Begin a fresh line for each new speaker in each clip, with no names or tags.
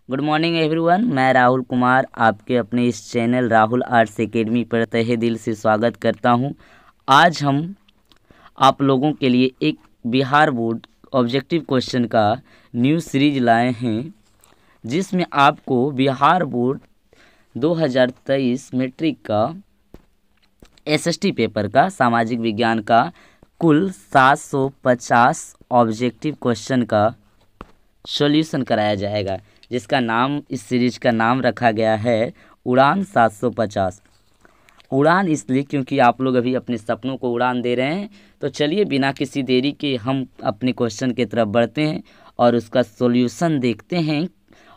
Good morning everyone. मैं राहुल कुमार आपके अपने इस चैनल राहुल आर्ट्स एकेडमी पर तहे दिल से स्वागत करता हूं। आज हम आप लोगों के लिए एक बिहार बोर्ड ऑब्जेक्टिव क्वेश्चन का न्यू सीरीज लाए हैं, जिसमें आपको बिहार बोर्ड 2023 मैट्रिक का एसएसटी पेपर का सामाजिक विज्ञान का कुल 750 ऑब्जेक्टिव क्वेश्चन का सॉल्यूशन कराया जाएगा, जिसका नाम इस सीरीज का नाम रखा गया है उड़ान 750। उड़ान इसलिए क्योंकि आप लोग अभी अपने सपनों को उड़ान दे रहे हैं। तो चलिए बिना किसी देरी के हम अपने क्वेश्चन की तरफ बढ़ते हैं और उसका सॉल्यूशन देखते हैं।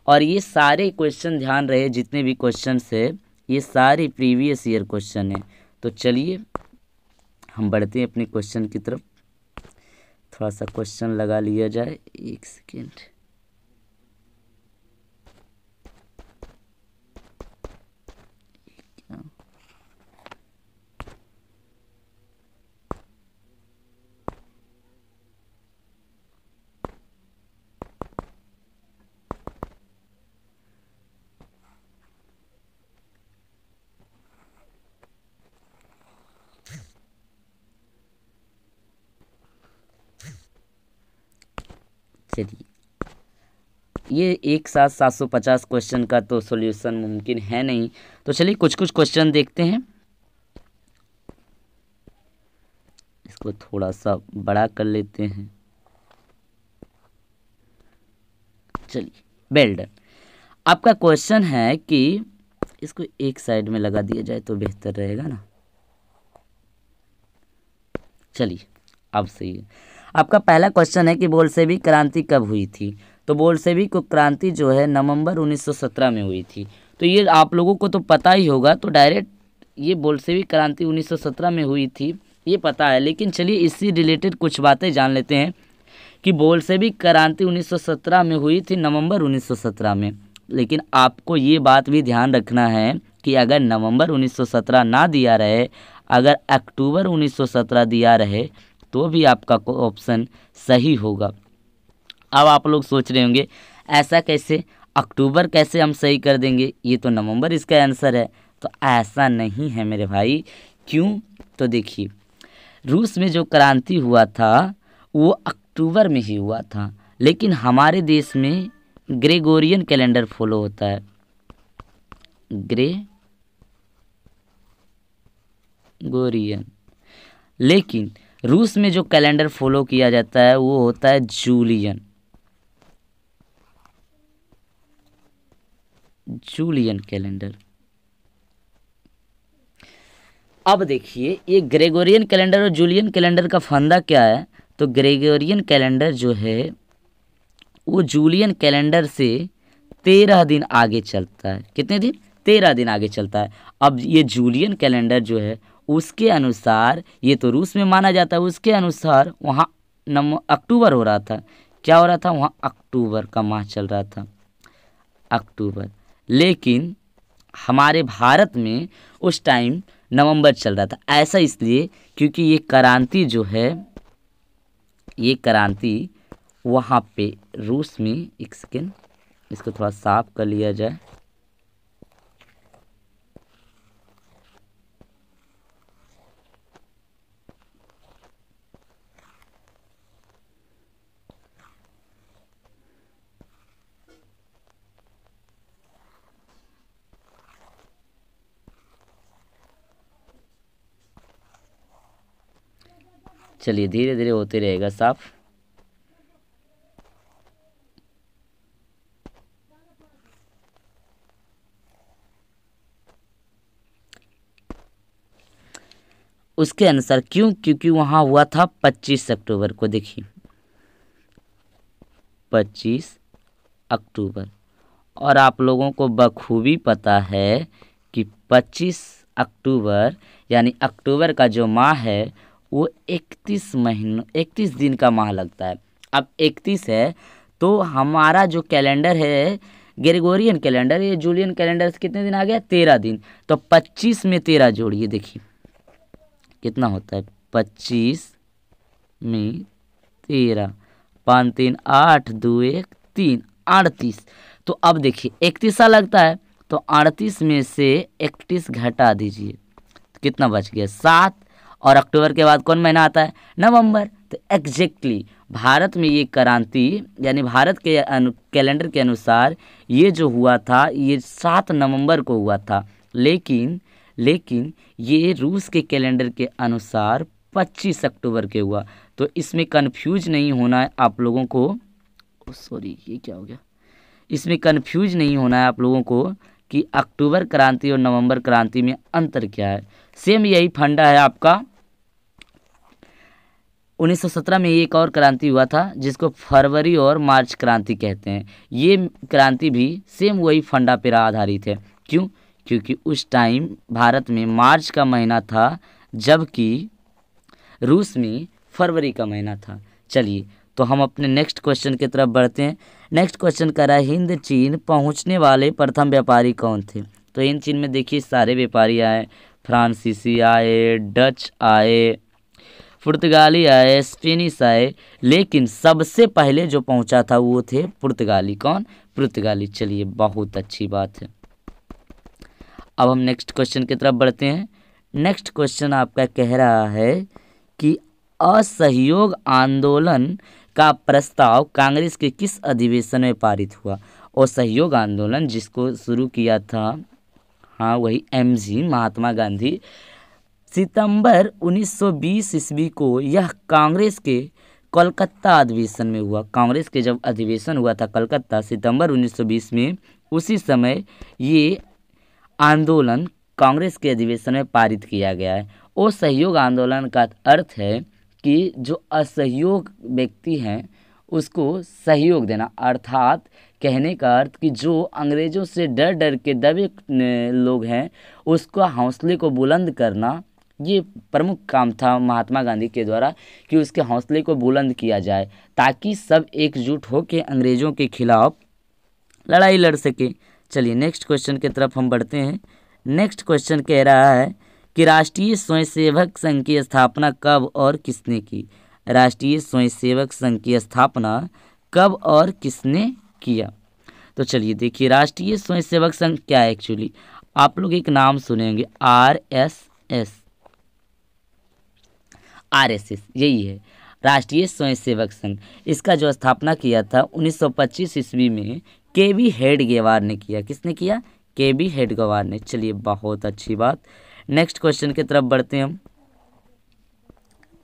और ये सारे क्वेश्चन, ध्यान रहे, जितने भी क्वेश्चन है ये सारे प्रीवियस ईयर क्वेश्चन हैं। तो चलिए हम बढ़ते हैं अपने क्वेश्चन की तरफ। थोड़ा सा क्वेश्चन लगा लिया जाए, एक सेकेंड। चलिए, ये एक साथ 750 क्वेश्चन का तो सॉल्यूशन मुमकिन है नहीं। तो चलिए कुछ कुछ क्वेश्चन देखते हैं। इसको थोड़ा सा बड़ा कर लेते हैं। चलिए, वेल डन। आपका क्वेश्चन है कि इसको एक साइड में लगा दिया जाए तो बेहतर रहेगा ना। चलिए, अब सही है। आपका पहला क्वेश्चन है कि बोल्शेविक क्रांति कब हुई थी। तो बोल्शेविक क्रांति जो है नवंबर 1917 में हुई थी। तो ये आप लोगों को तो पता ही होगा, तो डायरेक्ट ये बोल्शेविक क्रांति 1917 में हुई थी ये पता है। लेकिन चलिए इससे रिलेटेड कुछ बातें जान लेते हैं कि बोल्शेविक क्रांति 1917 में हुई थी, नवंबर 1917 में। लेकिन आपको ये बात भी ध्यान रखना है कि अगर नवंबर 1917 ना दिया रहे, अगर अक्टूबर 1917 दिया रहे, तो भी आपका ऑप्शन सही होगा। अब आप लोग सोच रहे होंगे ऐसा कैसे, अक्टूबर कैसे हम सही कर देंगे, ये तो नवंबर इसका आंसर है। तो ऐसा नहीं है मेरे भाई। क्यों? तो देखिए, रूस में जो क्रांति हुआ था वो अक्टूबर में ही हुआ था, लेकिन हमारे देश में ग्रेगोरियन कैलेंडर फॉलो होता है। ग्रेगोरियन। लेकिन रूस में जो कैलेंडर फॉलो किया जाता है वो होता है जूलियन कैलेंडर। अब देखिए, ये ग्रेगोरियन कैलेंडर और जूलियन कैलेंडर का फंदा क्या है। तो ग्रेगोरियन कैलेंडर जो है वो जूलियन कैलेंडर से 13 दिन आगे चलता है। कितने दिन? 13 दिन आगे चलता है। अब ये जूलियन कैलेंडर जो है उसके अनुसार, ये तो रूस में माना जाता है, उसके अनुसार वहाँ अक्टूबर हो रहा था। क्या हो रहा था? वहाँ अक्टूबर का माह चल रहा था, अक्टूबर। लेकिन हमारे भारत में उस टाइम नवंबर चल रहा था। ऐसा इसलिए क्योंकि ये क्रांति जो है, ये क्रांति वहाँ पे रूस में, एक सेकेंड इसको थोड़ा साफ कर लिया जाए। चलिए धीरे धीरे होते रहेगा साफ। उसके अनुसार क्यों? क्योंकि वहाँ हुआ था 25 अक्टूबर को। देखिए 25 अक्टूबर, और आप लोगों को बखूबी पता है कि 25 अक्टूबर यानी अक्टूबर का जो माह है वो 31 दिन का माह लगता है। अब 31 है तो हमारा जो कैलेंडर है ग्रेगोरियन कैलेंडर, ये जूलियन कैलेंडर से कितने दिन आ गया? 13 दिन। तो 25 में 13 जोड़िए, देखिए कितना होता है। 25 में 13, 5 3 8 2 1 3, 38। तो अब देखिए 31 लगता है, तो 38 में से 31 घटा दीजिए, कितना बच गया 7। और अक्टूबर के बाद कौन महीना आता है, नवंबर। तो एग्जैक्टली भारत में ये क्रांति यानी भारत के कैलेंडर के अनुसार ये जो हुआ था ये 7 नवंबर को हुआ था, लेकिन ये रूस के कैलेंडर के अनुसार 25 अक्टूबर के हुआ। तो इसमें कंफ्यूज नहीं होना है आप लोगों को, सॉरी ये क्या हो गया, इसमें कंफ्यूज नहीं होना है आप लोगों को कि अक्टूबर क्रांति और नवंबर क्रांति में अंतर क्या है। सेम यही फंडा है आपका। 1917 में एक और क्रांति हुआ था जिसको फरवरी और मार्च क्रांति कहते हैं। ये क्रांति भी सेम वही फंडा पर आधारित है। क्यों? क्योंकि उस टाइम भारत में मार्च का महीना था जबकि रूस में फरवरी का महीना था। चलिए तो हम अपने नेक्स्ट क्वेश्चन की तरफ बढ़ते हैं। नेक्स्ट क्वेश्चन कर रहा है हिंद चीन पहुंचने वाले प्रथम व्यापारी कौन थे। तो हिंद चीन में देखिए सारे व्यापारी आए, फ्रांसीसी आए, डच आए, पुर्तगाली आए, स्पेनिश आए, लेकिन सबसे पहले जो पहुंचा था वो थे पुर्तगाली। कौन? पुर्तगाली। चलिए बहुत अच्छी बात है। अब हम नेक्स्ट क्वेश्चन की तरफ बढ़ते हैं। नेक्स्ट क्वेश्चन आपका कह रहा है कि असहयोग आंदोलन का प्रस्ताव कांग्रेस के किस अधिवेशन में पारित हुआ। असहयोग आंदोलन जिसको शुरू किया था, हाँ वही MG महात्मा गांधी, सितंबर 1920 ईस्वी को यह कांग्रेस के कोलकाता अधिवेशन में हुआ। कांग्रेस के जब अधिवेशन हुआ था कलकत्ता सितंबर 1920 में, उसी समय ये आंदोलन कांग्रेस के अधिवेशन में पारित किया गया है। असहयोग आंदोलन का अर्थ है कि जो असहयोग व्यक्ति हैं उसको सहयोग देना, अर्थात कहने का अर्थ कि जो अंग्रेज़ों से डर डर के दबे लोग हैं उसका हौसले को बुलंद करना, ये प्रमुख काम था महात्मा गांधी के द्वारा कि उसके हौसले को बुलंद किया जाए ताकि सब एकजुट होकर अंग्रेज़ों के खिलाफ लड़ाई लड़ सके। चलिए नेक्स्ट क्वेश्चन की तरफ हम बढ़ते हैं। नेक्स्ट क्वेश्चन कह रहा है कि राष्ट्रीय स्वयंसेवक संघ की स्थापना कब और किसने की। राष्ट्रीय स्वयंसेवक संघ की स्थापना कब और किसने किया। तो चलिए देखिए राष्ट्रीय स्वयंसेवक संघ क्या है। एक्चुअली आप लोग एक नाम सुनेंगे RSS, यही है राष्ट्रीय स्वयंसेवक संघ। इसका जो स्थापना किया था 1925 ईस्वी में KB हेडगेवार ने किया। किसने किया? KB हेडगेवार ने। चलिए बहुत अच्छी बात। नेक्स्ट क्वेश्चन की तरफ बढ़ते हैं हम।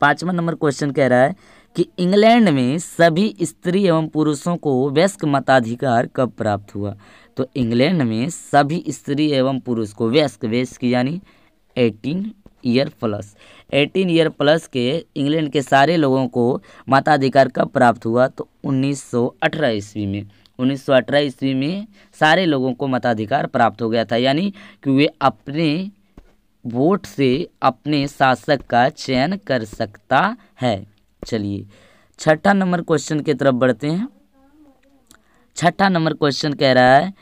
5वां नंबर क्वेश्चन कह रहा है कि इंग्लैंड में सभी स्त्री एवं पुरुषों को वयस्क मताधिकार कब प्राप्त हुआ। तो इंग्लैंड में सभी स्त्री एवं पुरुष को वयस्क यानी 18 ईयर प्लस के इंग्लैंड के सारे लोगों को मताधिकार कब प्राप्त हुआ। तो 1918 ईस्वी में। 1918 ईस्वी में सारे लोगों को मताधिकार प्राप्त हो गया था, यानी कि वे अपने वोट से अपने शासक का चयन कर सकता है। चलिए 6ठा नंबर क्वेश्चन की तरफ बढ़ते हैं। 6ठा नंबर क्वेश्चन कह रहा है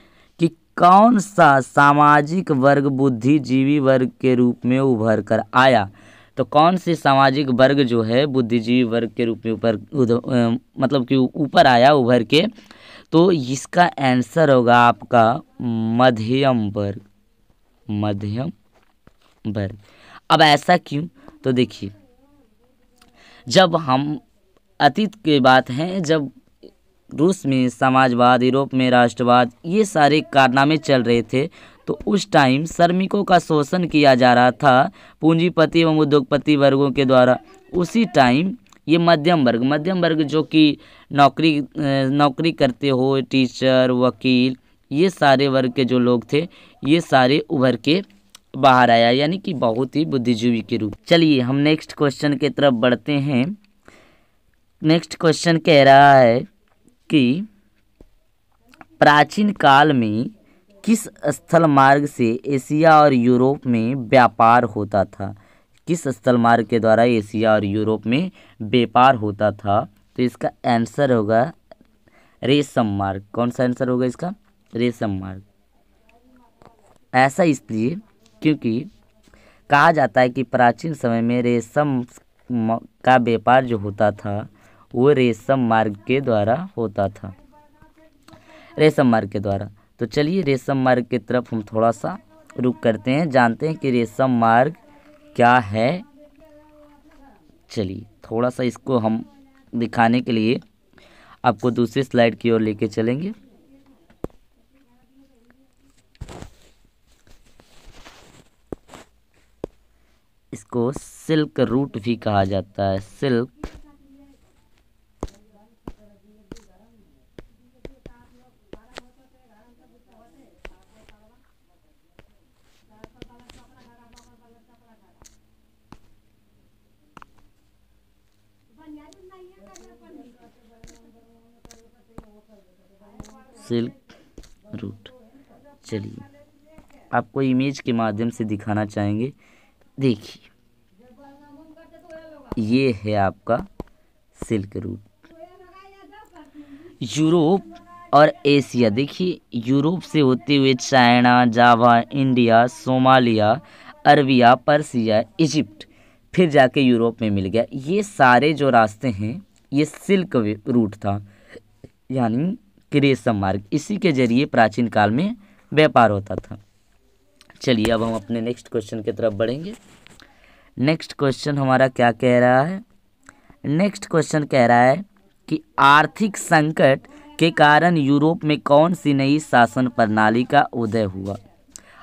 कि कौन सा सामाजिक वर्ग बुद्धिजीवी वर्ग के रूप में उभर कर आया। तो कौन से सामाजिक वर्ग जो है बुद्धिजीवी वर्ग के रूप में मतलब कि ऊपर आया उभर के। तो इसका आंसर होगा आपका मध्यम वर्ग। अब ऐसा क्यों? तो देखिए जब हम अतीत की बात है, जब रूस में समाजवाद, यूरोप में राष्ट्रवाद, ये सारे कारनामे चल रहे थे, तो उस टाइम श्रमिकों का शोषण किया जा रहा था पूंजीपति एवं उद्योगपति वर्गों के द्वारा। उसी टाइम ये मध्यम वर्ग जो कि नौकरी करते हो, टीचर, वकील, ये सारे वर्ग के जो लोग थे ये सारे उभर के बाहर आया, यानी कि बहुत ही बुद्धिजीवी के रूप। चलिए हम नेक्स्ट क्वेश्चन की तरफ बढ़ते हैं। नेक्स्ट क्वेश्चन कह रहा है कि प्राचीन काल में किस स्थल मार्ग से एशिया और यूरोप में व्यापार होता था। किस स्थल मार्ग के द्वारा एशिया और यूरोप में व्यापार होता था। तो इसका आंसर होगा रेशम मार्ग। कौन सा आंसर होगा इसका? रेशम मार्ग। ऐसा इसलिए क्योंकि कहा जाता है कि प्राचीन समय में रेशम का व्यापार जो होता था वो रेशम मार्ग के द्वारा होता था। रेशम मार्ग के द्वारा। तो चलिए रेशम मार्ग की तरफ हम थोड़ा सा रुक करते हैं, जानते हैं कि रेशम मार्ग क्या है। चलिए थोड़ा सा इसको हम दिखाने के लिए आपको दूसरी स्लाइड की ओर लेके चलेंगे। इसको सिल्क रूट भी कहा जाता है, सिल्क सिल्क रूट। चलिए आपको इमेज के माध्यम से दिखाना चाहेंगे। देखिए ये है आपका सिल्क रूट। यूरोप और एशिया, देखिए यूरोप से होते हुए China, Java, India, Somalia, Arabia, Persia, Egypt, फिर जाके यूरोप में मिल गया। ये सारे जो रास्ते हैं ये सिल्क रूट था, यानी कि रेशम मार्ग। इसी के जरिए प्राचीन काल में व्यापार होता था। चलिए अब हम अपने नेक्स्ट क्वेश्चन की तरफ बढ़ेंगे। नेक्स्ट क्वेश्चन हमारा क्या कह रहा है? नेक्स्ट क्वेश्चन कह रहा है कि आर्थिक संकट के कारण यूरोप में कौन सी नई शासन प्रणाली का उदय हुआ?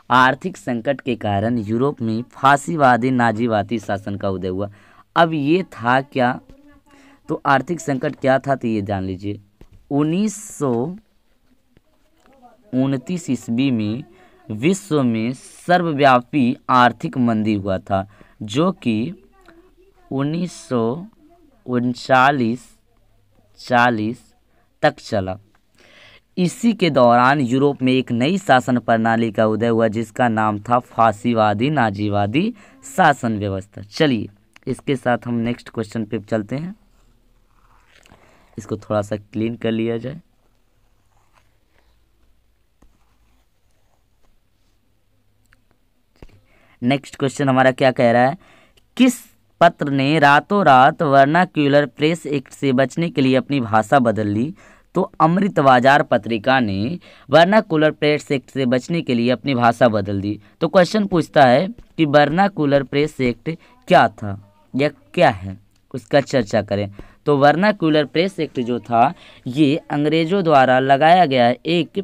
आर्थिक संकट के कारण यूरोप में फासीवादी नाजीवादी शासन का उदय हुआ। अब ये था क्या? तो आर्थिक संकट क्या था तो ये जान लीजिए। 1929 ईस्वी में विश्व में सर्वव्यापी आर्थिक मंदी हुआ था, जो कि 1939-40 तक चला। इसी के दौरान यूरोप में एक नई शासन प्रणाली का उदय हुआ, जिसका नाम था फासीवादी नाजीवादी शासन व्यवस्था। चलिए इसके साथ हम नेक्स्ट क्वेश्चन पे चलते हैं। इसको थोड़ा सा क्लीन कर लिया जाए। नेक्स्ट क्वेश्चन हमारा क्या कह रहा है? किस पत्र ने रातों रात वर्नाक्यूलर प्रेस एक्ट से बचने के लिए अपनी भाषा बदल ली? तो अमृत बाजार पत्रिका ने वर्नाक्यूलर प्रेस एक्ट से बचने के लिए अपनी भाषा बदल दी। तो क्वेश्चन पूछता है कि वर्नाक्यूलर प्रेस एक्ट क्या था या क्या है, उसका चर्चा करें। तो वर्नाक्यूलर प्रेस एक्ट जो था ये अंग्रेजों द्वारा लगाया गया एक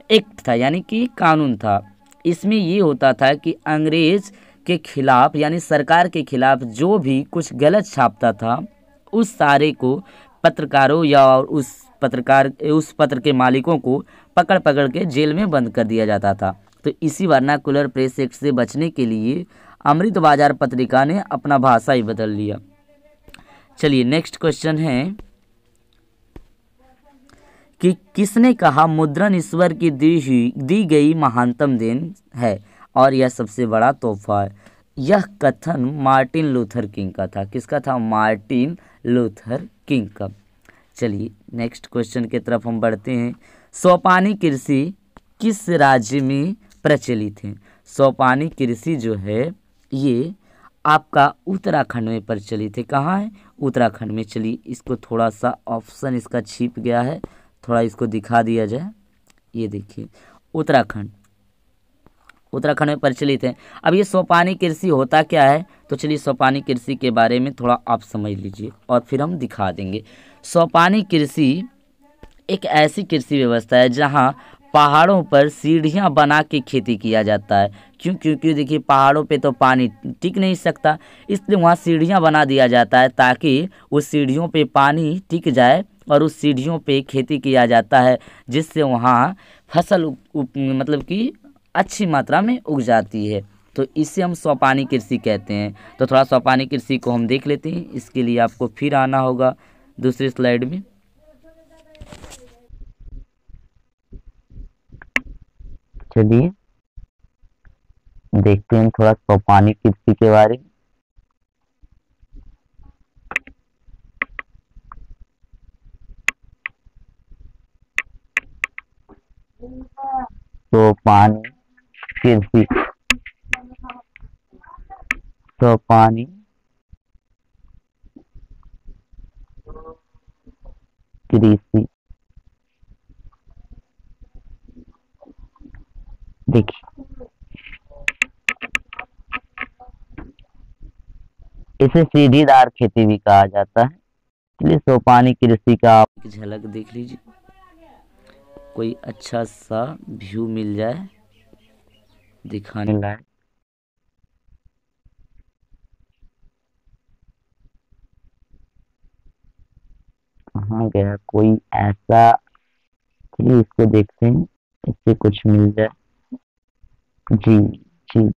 एक्ट था, यानी कि कानून था। इसमें ये होता था कि अंग्रेज के खिलाफ यानी सरकार के खिलाफ जो भी कुछ गलत छापता था उस सारे को पत्रकारों या उस पत्र के मालिकों को पकड़ पकड़ के जेल में बंद कर दिया जाता था। तो इसी वर्नाक्यूलर प्रेस एक्ट से बचने के लिए अमृत बाजार पत्रिका ने अपना भाषा ही बदल लिया। चलिए नेक्स्ट क्वेश्चन है कि किसने कहा मुद्रण ईश्वर की दी गई महानतम देन है और यह सबसे बड़ा तोहफा है? यह कथन मार्टिन लूथर किंग का था। किसका था? मार्टिन लूथर किंग का। चलिए नेक्स्ट क्वेश्चन की तरफ हम बढ़ते हैं। सोपानी कृषि किस राज्य में प्रचलित है? सोपानी कृषि जो है ये आपका उत्तराखंड में प्रचलित है। कहाँ है? उत्तराखंड में। चलिए इसको थोड़ा सा ऑप्शन इसका छिप गया है, थोड़ा इसको दिखा दिया जाए। ये देखिए उत्तराखंड में प्रचलित है। अब ये सोपानी कृषि होता क्या है? तो चलिए सोपानी कृषि के बारे में थोड़ा आप समझ लीजिए और फिर हम दिखा देंगे। सोपानी कृषि एक ऐसी कृषि व्यवस्था है जहाँ पहाड़ों पर सीढ़ियाँ बना के खेती किया जाता है। क्योंकि देखिए पहाड़ों पे तो पानी टिक नहीं सकता, इसलिए वहाँ सीढ़ियाँ बना दिया जाता है ताकि उस सीढ़ियों पे पानी टिक जाए और उस सीढ़ियों पे खेती किया जाता है, जिससे वहाँ फसल मतलब कि अच्छी मात्रा में उग जाती है। तो इसे हम सोपानी कृषि कहते हैं। तो थोड़ा सोपानी कृषि को हम देख लेते हैं। इसके लिए आपको फिर आना होगा दूसरी स्लाइड में। चलिए देखते हैं थोड़ा सोपानी कृषि के बारे में। सोपानी कृषि, सोपानी कृषि देखिए, इसे सीढ़ीदार खेती भी कहा जाता है। चलिए सोपानी कृषि का आप एक झलक देख लीजिए, कोई अच्छा सा व्यू मिल जाए दिखाने लायक। कहाँ गया कोई ऐसा, चलिए इसको देखते हैं, इससे कुछ मिल जाए। जी जी,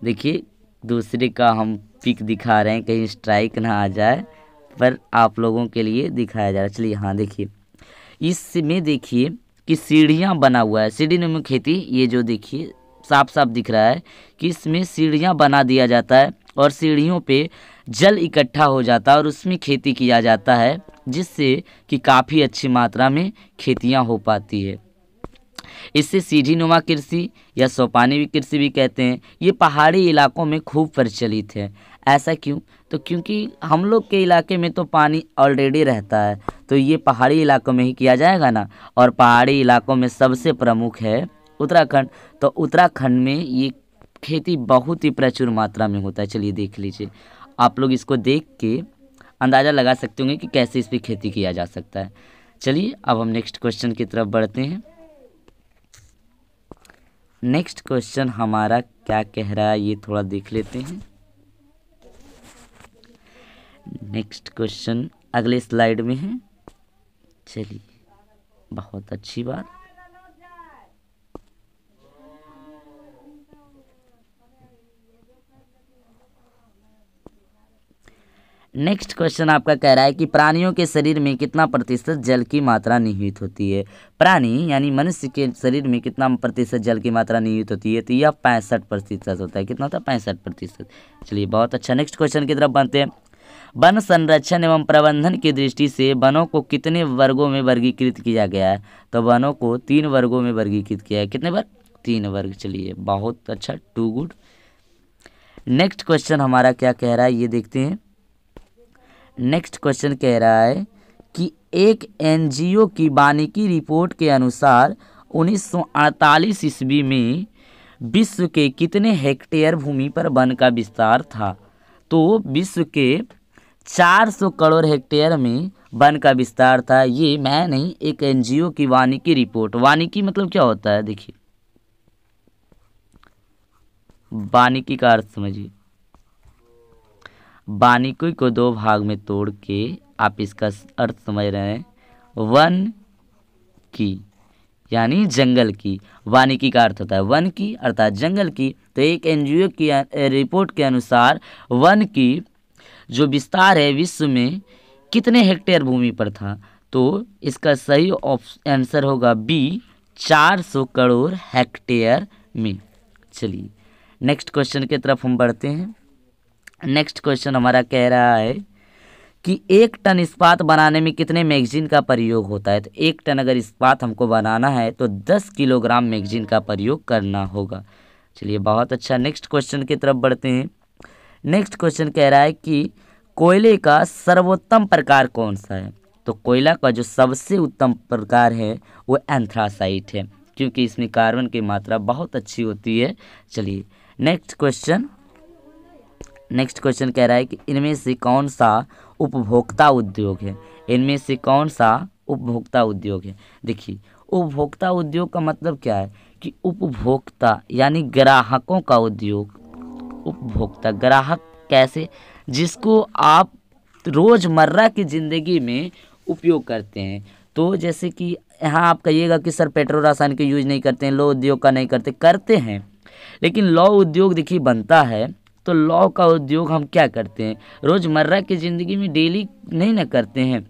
देखिए दूसरे का हम पिक दिखा रहे हैं, कहीं स्ट्राइक ना आ जाए, पर आप लोगों के लिए दिखाया जा रहा है। चलिए हाँ देखिए, इसमें देखिए कि सीढ़ियाँ बना हुआ है, सीढ़ी नुमा खेती, ये जो देखिए साफ साफ दिख रहा है कि इसमें सीढ़ियाँ बना दिया जाता है और सीढ़ियों पे जल इकट्ठा हो जाता है और उसमें खेती किया जाता है, जिससे कि काफ़ी अच्छी मात्रा में खेतियाँ हो पाती है। इससे सीढ़ी नुमा कृषि या सोपानी कृषि भी कहते हैं। ये पहाड़ी इलाकों में खूब प्रचलित है। ऐसा क्यों? तो क्योंकि हम लोग के इलाके में तो पानी ऑलरेडी रहता है, तो ये पहाड़ी इलाकों में ही किया जाएगा ना। और पहाड़ी इलाकों में सबसे प्रमुख है उत्तराखंड, तो उत्तराखंड में ये खेती बहुत ही प्रचुर मात्रा में होता है। चलिए देख लीजिए, आप लोग इसको देख के अंदाज़ा लगा सकते होंगे कि कैसे इस पर खेती किया जा सकता है। चलिए अब हम नेक्स्ट क्वेश्चन की तरफ बढ़ते हैं। नेक्स्ट क्वेश्चन हमारा क्या कह रहा है, ये थोड़ा देख लेते हैं। नेक्स्ट क्वेश्चन अगले स्लाइड में है। चलिए, बहुत अच्छी बात। नेक्स्ट क्वेश्चन आपका कह रहा है कि प्राणियों के शरीर में कितना प्रतिशत जल की मात्रा निहित होती है। प्राणी यानी मनुष्य के शरीर में कितना प्रतिशत जल की मात्रा निहित होती है, तो यह 65% होता है। कितना होता है? 65%। चलिए बहुत अच्छा, नेक्स्ट क्वेश्चन की तरफ बढ़ते हैं। वन संरक्षण एवं प्रबंधन की दृष्टि से वनों को कितने वर्गों में वर्गीकृत किया गया है? तो वनों को 3 वर्गों में वर्गीकृत किया है। कितने वर्ग? 3 वर्ग। चलिए बहुत अच्छा, टू गुड। नेक्स्ट क्वेश्चन हमारा क्या कह रहा है, ये देखते हैं। नेक्स्ट क्वेश्चन कह रहा है कि एक एनजीओ की वानिकी रिपोर्ट के अनुसार 1948 ईस्वी में विश्व के कितने हेक्टेयर भूमि पर वन का विस्तार था? तो विश्व के 400 करोड़ हेक्टेयर में वन का विस्तार था। ये मैं नहीं, एक एनजीओ की वानिकी रिपोर्ट। वानिकी मतलब क्या होता है? देखिए, वानिकी का अर्थ समझिए। वानिकी को 2 भाग में तोड़ के आप इसका अर्थ समझ रहे हैं। वन की यानी जंगल की, वानिकी का अर्थ होता है वन की अर्थात जंगल की। तो एक एनजीओ की रिपोर्ट के अनुसार वन की जो विस्तार है विश्व में कितने हेक्टेयर भूमि पर था? तो इसका सही आंसर होगा बी, 400 करोड़ हेक्टेयर में। चलिए नेक्स्ट क्वेश्चन की तरफ हम बढ़ते हैं। नेक्स्ट क्वेश्चन हमारा कह रहा है कि 1 टन इस्पात बनाने में कितने मैगजीन का प्रयोग होता है? तो 1 टन अगर इस्पात हमको बनाना है तो 10 किलोग्राम मैगजीन का प्रयोग करना होगा। चलिए बहुत अच्छा, नेक्स्ट क्वेश्चन की तरफ बढ़ते हैं। नेक्स्ट क्वेश्चन कह रहा है कि कोयले का सर्वोत्तम प्रकार कौन सा है? तो कोयला का जो सबसे उत्तम प्रकार है वो एंथ्रासाइट है, क्योंकि इसमें कार्बन की मात्रा बहुत अच्छी होती है। चलिए नेक्स्ट क्वेश्चन कह रहा है कि इनमें से कौन सा उपभोक्ता उद्योग है? इनमें से कौन सा उपभोक्ता उद्योग है? देखिए, उपभोक्ता उद्योग का मतलब क्या है कि उपभोक्ता यानी ग्राहकों का उद्योग। उपभोक्ता ग्राहक कैसे? जिसको आप रोज़मर्रा की ज़िंदगी में उपयोग करते हैं। तो जैसे कि यहाँ आप कहिएगा कि सर पेट्रोल रासायनिक का यूज नहीं करते हैं, लौ उद्योग का नहीं करते हैं, लेकिन लौ उद्योग देखिए बनता है तो लौ का उद्योग हम क्या करते हैं? रोज़मर्रा की ज़िंदगी में डेली नहीं ना करते हैं,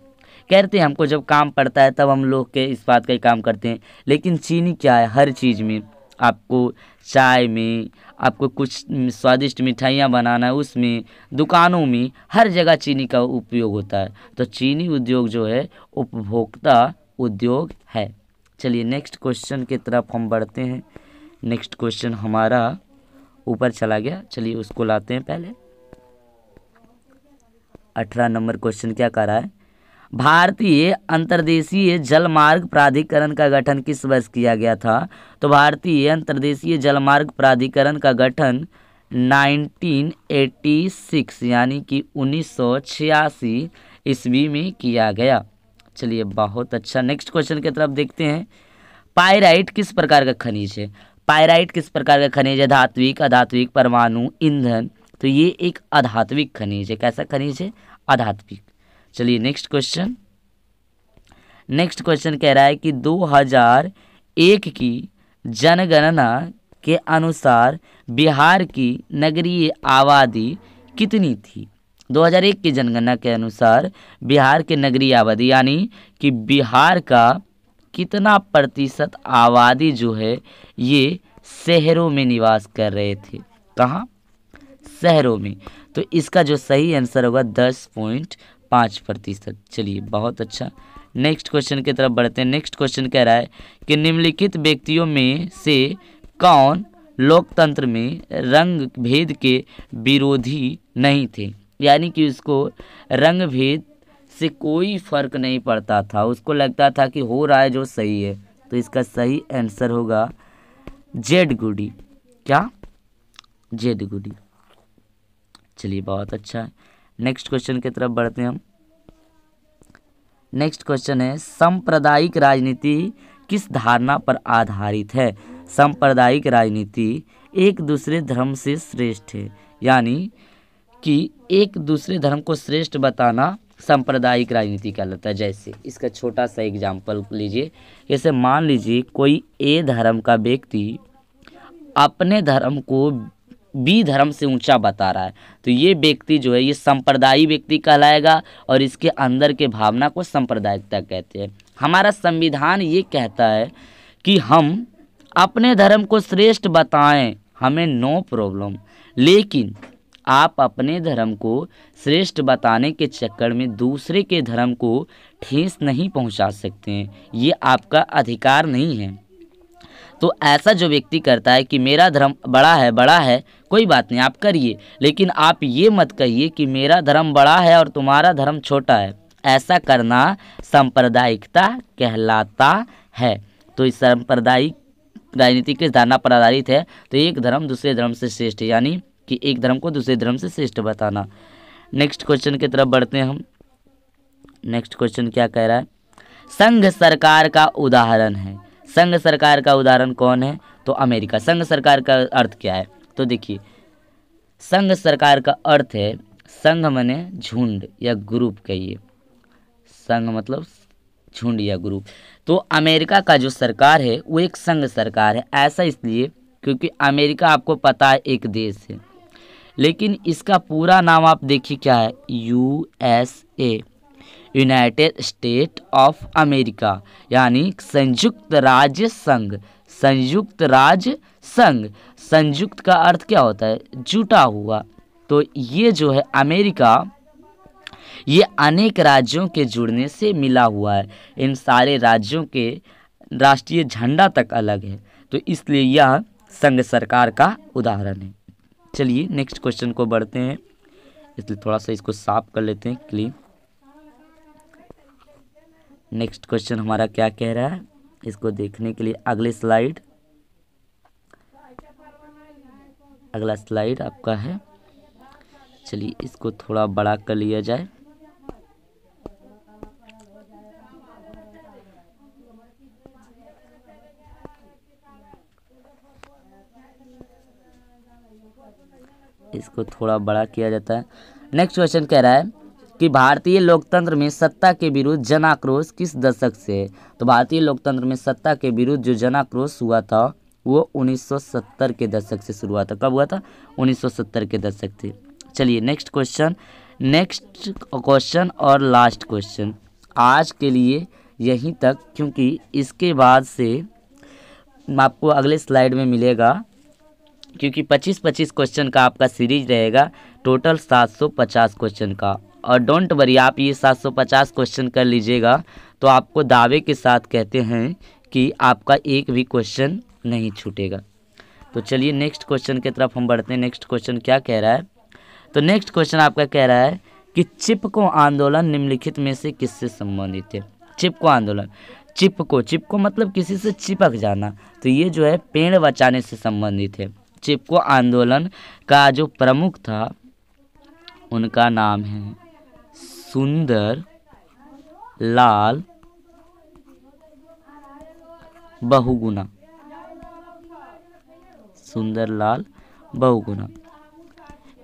कहते हैं हमको जब काम पड़ता है तब हम लोग के इस बात का ही काम करते हैं। लेकिन चीनी क्या है? हर चीज़ में, आपको चाय में, आपको कुछ स्वादिष्ट मिठाइयाँ बनाना है उसमें, दुकानों में, हर जगह चीनी का उपयोग होता है। तो चीनी उद्योग जो है उपभोक्ता उद्योग है। चलिए नेक्स्ट क्वेश्चन की तरफ हम बढ़ते हैं। नेक्स्ट क्वेश्चन हमारा ऊपर चला गया, चलिए उसको लाते हैं पहले। 18 नंबर क्वेश्चन क्या कह रहा है? भारतीय अंतर्देशीय जलमार्ग प्राधिकरण का गठन किस वर्ष किया गया था? तो भारतीय अंतर्देशीय जलमार्ग प्राधिकरण का गठन 1986 यानी कि 1986 ईस्वी में किया गया। चलिए बहुत अच्छा, नेक्स्ट क्वेश्चन की तरफ देखते हैं। पाइराइट किस प्रकार का खनिज है? पाइराइट किस प्रकार का खनिज है? धात्विक, अधात्विक, परमाणु, ईंधन? तो ये एक अधात्विक खनिज है। कैसा खनिज है? अधात्विक। चलिए नेक्स्ट क्वेश्चन। नेक्स्ट क्वेश्चन कह रहा है कि 2001 की जनगणना के अनुसार बिहार की नगरीय आबादी कितनी थी? 2001 की जनगणना के अनुसार बिहार के नगरीय आबादी यानी कि बिहार का कितना प्रतिशत आबादी जो है ये शहरों में निवास कर रहे थे? कहाँ? शहरों में। तो इसका जो सही आंसर होगा 10.5%। चलिए बहुत अच्छा, नेक्स्ट क्वेश्चन की तरफ बढ़ते हैं। नेक्स्ट क्वेश्चन कह रहा है कि निम्नलिखित व्यक्तियों में से कौन लोकतंत्र में रंग भेद के विरोधी नहीं थे? यानी कि उसको रंग भेद से कोई फर्क नहीं पड़ता था, उसको लगता था कि हो रहा है जो सही है। तो इसका सही आंसर होगा जेड गुडी। क्या? जेड गुडी। चलिए बहुत अच्छा है, नेक्स्ट क्वेश्चन की तरफ बढ़ते हैं हम। नेक्स्ट क्वेश्चन है सांप्रदायिक राजनीति किस धारणा पर आधारित है? सांप्रदायिक राजनीति एक दूसरे धर्म से श्रेष्ठ है, यानी कि एक दूसरे धर्म को श्रेष्ठ बताना सांप्रदायिक राजनीति कहलाता है। जैसे इसका छोटा सा एग्जाम्पल लीजिए, जैसे मान लीजिए कोई ए धर्म का व्यक्ति अपने धर्म को बी धर्म से ऊंचा बता रहा है, तो ये व्यक्ति जो है ये सांप्रदायिक व्यक्ति कहलाएगा और इसके अंदर के भावना को सांप्रदायिकता कहते हैं। हमारा संविधान ये कहता है कि हम अपने धर्म को श्रेष्ठ बताएं, हमें नो प्रॉब्लम, लेकिन आप अपने धर्म को श्रेष्ठ बताने के चक्कर में दूसरे के धर्म को ठेस नहीं पहुंचा सकते हैं, ये आपका अधिकार नहीं है। तो ऐसा जो व्यक्ति करता है कि मेरा धर्म बड़ा है, कोई बात नहीं आप करिए, लेकिन आप ये मत कहिए कि मेरा धर्म बड़ा है और तुम्हारा धर्म छोटा है। ऐसा करना सांप्रदायिकता कहलाता है। तो इस सांप्रदायिक राजनीति किस धारणा पर आधारित है? तो एक धर्म दूसरे धर्म से श्रेष्ठ है, यानी कि एक धर्म को दूसरे धर्म से श्रेष्ठ बताना। नेक्स्ट क्वेश्चन की तरफ बढ़ते हैं हम। नेक्स्ट क्वेश्चन क्या कह रहा है? संघ सरकार का उदाहरण है। संघ सरकार का उदाहरण कौन है? तो अमेरिका। संघ सरकार का अर्थ क्या है? तो देखिए संघ सरकार का अर्थ है, संघ माने झुंड या ग्रुप कहिए, संघ मतलब झुंड या ग्रुप। तो अमेरिका का जो सरकार है वो एक संघ सरकार है। ऐसा इसलिए क्योंकि अमेरिका आपको पता है एक देश है, लेकिन इसका पूरा नाम आप देखिए क्या है? USA, United state of America, यानी संयुक्त राज्य संघ। संयुक्त राज्य संघ, संयुक्त का अर्थ क्या होता है? जुटा हुआ। तो ये जो है अमेरिका, ये अनेक राज्यों के जुड़ने से मिला हुआ है। इन सारे राज्यों के राष्ट्रीय झंडा तक अलग है, तो इसलिए यह संघ सरकार का उदाहरण है। चलिए नेक्स्ट क्वेश्चन को बढ़ते हैं, इसलिए थोड़ा सा इसको साफ कर लेते हैं क्लीन। नेक्स्ट क्वेश्चन हमारा क्या कह रहा है, इसको देखने के लिए अगले स्लाइड, अगला स्लाइड आपका है। चलिए इसको थोड़ा बड़ा कर लिया जाए। इसको थोड़ा बड़ा किया जाता है। नेक्स्ट क्वेश्चन कह रहा है कि भारतीय लोकतंत्र में सत्ता के विरुद्ध जन आक्रोश किस दशक से है? तो भारतीय लोकतंत्र में सत्ता के विरुद्ध जो जन आक्रोश हुआ था वो 1970 के दशक से शुरू हुआ था। कब हुआ था? 1970 के दशक से। चलिए नेक्स्ट क्वेश्चन, नेक्स्ट क्वेश्चन और लास्ट क्वेश्चन आज के लिए यहीं तक, क्योंकि इसके बाद से आपको अगले स्लाइड में मिलेगा, क्योंकि 25-25 क्वेश्चन का आपका सीरीज रहेगा, टोटल 750 क्वेश्चन का। और डोंट वरी, आप ये 750 क्वेश्चन कर लीजिएगा तो आपको दावे के साथ कहते हैं कि आपका एक भी क्वेश्चन नहीं छूटेगा। तो चलिए नेक्स्ट क्वेश्चन की तरफ हम बढ़ते हैं। नेक्स्ट क्वेश्चन क्या कह रहा है? तो नेक्स्ट क्वेश्चन आपका कह रहा है कि चिपको आंदोलन निम्नलिखित में से किससे संबंधित है। चिपको आंदोलन, चिपको मतलब किसी से चिपक जाना, तो ये जो है पेड़ बचाने से संबंधित है। चिपको आंदोलन का जो प्रमुख था उनका नाम है सुंदर लाल बहुगुणा। सुंदरलाल बहुगुणा।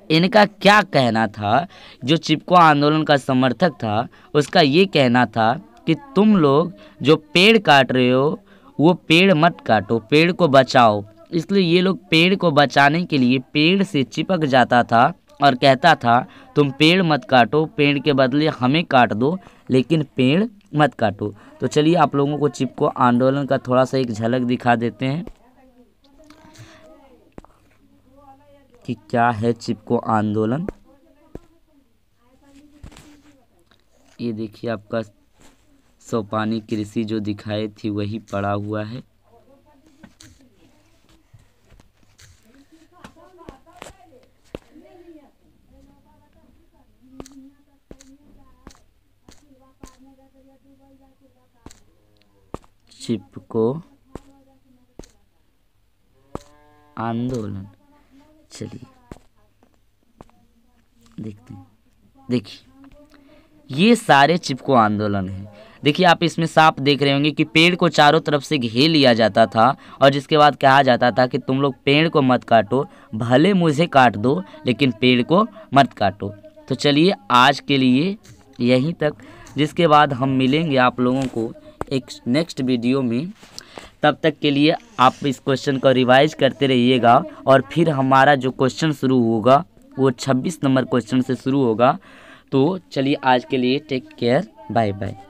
इनका क्या कहना था, जो चिपको आंदोलन का समर्थक था उसका ये कहना था कि तुम लोग जो पेड़ काट रहे हो वो पेड़ मत काटो, पेड़ को बचाओ। इसलिए ये लोग पेड़ को बचाने के लिए पेड़ से चिपक जाता था और कहता था तुम पेड़ मत काटो, पेड़ के बदले हमें काट दो, लेकिन पेड़ मत काटो। तो चलिए आप लोगों को चिपको आंदोलन का थोड़ा सा एक झलक दिखा देते हैं कि क्या है चिपको आंदोलन। ये देखिए आपका सोपानी कृषि जो दिखाई थी वही पड़ा हुआ है। चिपको आंदोलन, चलिए देखते हैं। देखिए ये सारे चिपको आंदोलन हैं। देखिए आप इसमें साफ देख रहे होंगे कि पेड़ को चारों तरफ से घेर लिया जाता था और जिसके बाद कहा जाता था कि तुम लोग पेड़ को मत काटो, भले मुझे काट दो लेकिन पेड़ को मत काटो। तो चलिए आज के लिए यहीं तक, जिसके बाद हम मिलेंगे आप लोगों को एक नेक्स्ट वीडियो में। तब तक के लिए आप इस क्वेश्चन को रिवाइज करते रहिएगा और फिर हमारा जो क्वेश्चन शुरू होगा वो 26 नंबर क्वेश्चन से शुरू होगा। तो चलिए आज के लिए टेक केयर, बाय बाय।